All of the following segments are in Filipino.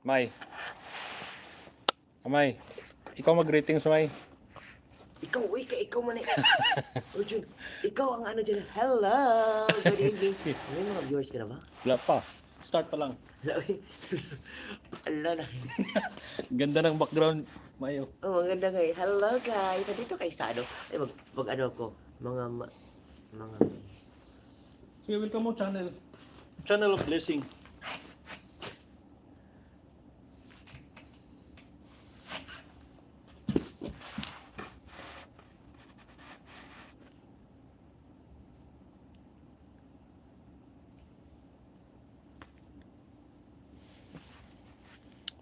May. May. Ikaw mag-greetings, May. Ikaw man eh. Arjun, ikaw ang ano dyan. Hello! Good evening. May mga viewers ka na ba? Wala pa. Start pa lang. Ala na. Ganda ng background, Mayo. Oh, maganda nga eh. Hello guys. Nandito kayo sa ano. Eh, mag ano ko. Mga. Sige, welcome mo channel. Channel of Blessing.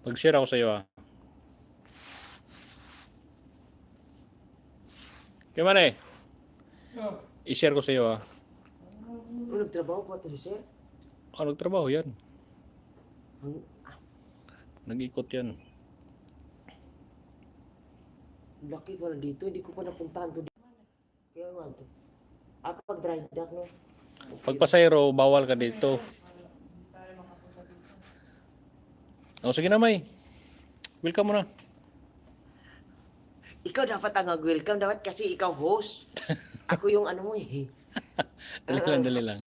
Pag-share ako sa iyo Kaya man I-share ko sa iyo Nagtrabaho po ito si sir? Nagtrabaho yan. Nag-ikot yan. Laki ko lang dito. Hindi ko pa napuntahan to. Kaya nga ito. Pag dry dock no? Pag pasayro, bawal ka dito. Sige na, May. Welcome mo na. Ikaw dapat ang welcome. Dapat kasi ikaw host. Ako yung ano mo eh. Dali lang.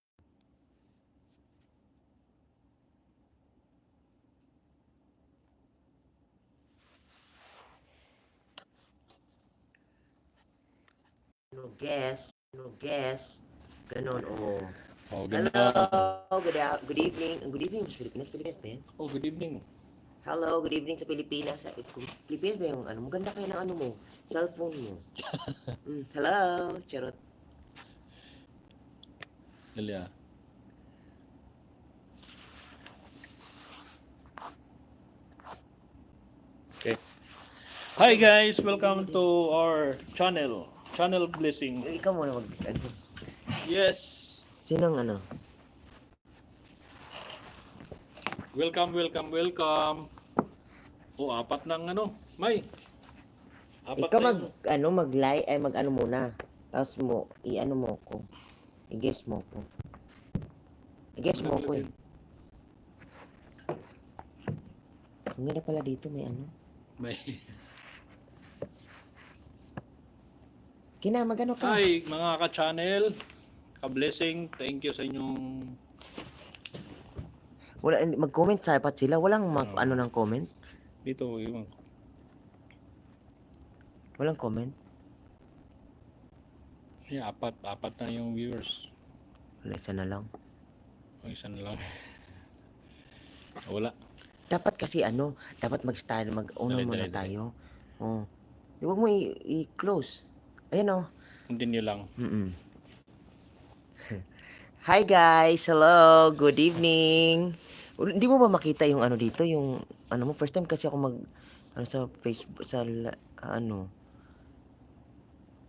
No guess. Ganon, oh. Ganda. Hello, good evening. Good evening sa Pilipinas ba yan? Good evening. Hello, good evening sa Pilipinas. Pilipinas ba yung ano? Maganda kayo ng ano mo? Cellphone mo. Hello, charot. Dali Okay. Hi guys, welcome to our channel. Channel of Blessing. Ikaw muna ano? Yes. Sinong ano? Welcome. Apat ng ano, May. Ikaw mag ano muna. Tapos mo, i-ano mo ko. I-guess mo ko. I-guess mo ko eh. Ang ganda pala dito, may ano. May. Magano ka? Hi mga ka-channel, ka-blessing, thank you sa inyong... Mag-comment dapat sila. Walang ano ng comment? Dito, yung... Walang comment? Apat na yung viewers. Wala, isa na lang. Isa na lang. Wala. Dapat kasi dapat mag-style, mag-una muna tayo. Oh. Huwag mo i-close. Ayan oh. Continue lang. Hi guys, hello, good evening. Hindi mo ba makita yung ano dito, yung ano mo, first time kasi ako sa Facebook,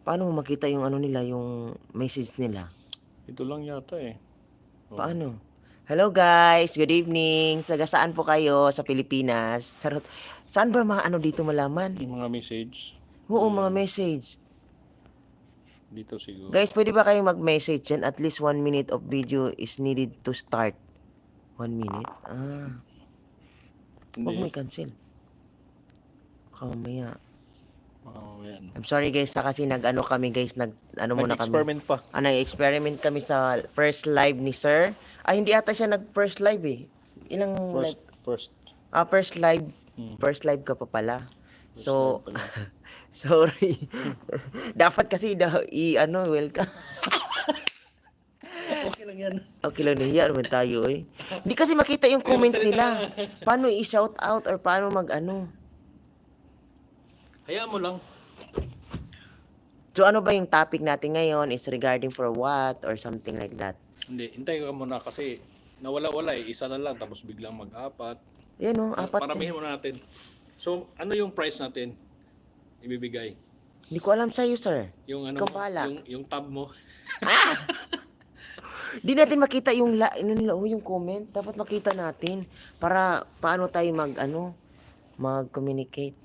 paano mo makita yung ano nila, yung message nila? Ito lang yata eh. Paano? Hello guys, good evening. Saan po kayo sa Pilipinas? Saan ba mga ano dito malaman? Yung mga message. Oo, mga message. Dito siguro. Guys, pwede ba kayong mag-message yan? At least 1 minute of video is needed to start. 1 minute? Huwag mo i-cancel. Mamaya. I'm sorry guys, kasi kami guys, muna kami. Nag-experiment pa. Nag-experiment kami sa first live ni Sir. Hindi ata siya nag-first live eh. Ilang live? First. First live. First live ka pa pala. So, sorry. Dapat kasi welcome. Okay lang yan. Okay lang, nahiya naman tayo eh. Hindi kasi makita yung comment nila. Paano i-shout out or paano Hayaan mo lang. So ano ba yung topic natin ngayon is regarding for what or something like that? Hindi, hintay ka muna kasi nawala-wala eh. Isa na lang tapos biglang mag-apat. Yan o, 4. Paramihin muna natin. So, ano yung price natin ibibigay? Hindi ko alam sa'yo, sir. Yung ano, Ikaw bahala. yung tab mo. Di natin makita yung yung comment. Dapat makita natin para paano tayo mag-communicate.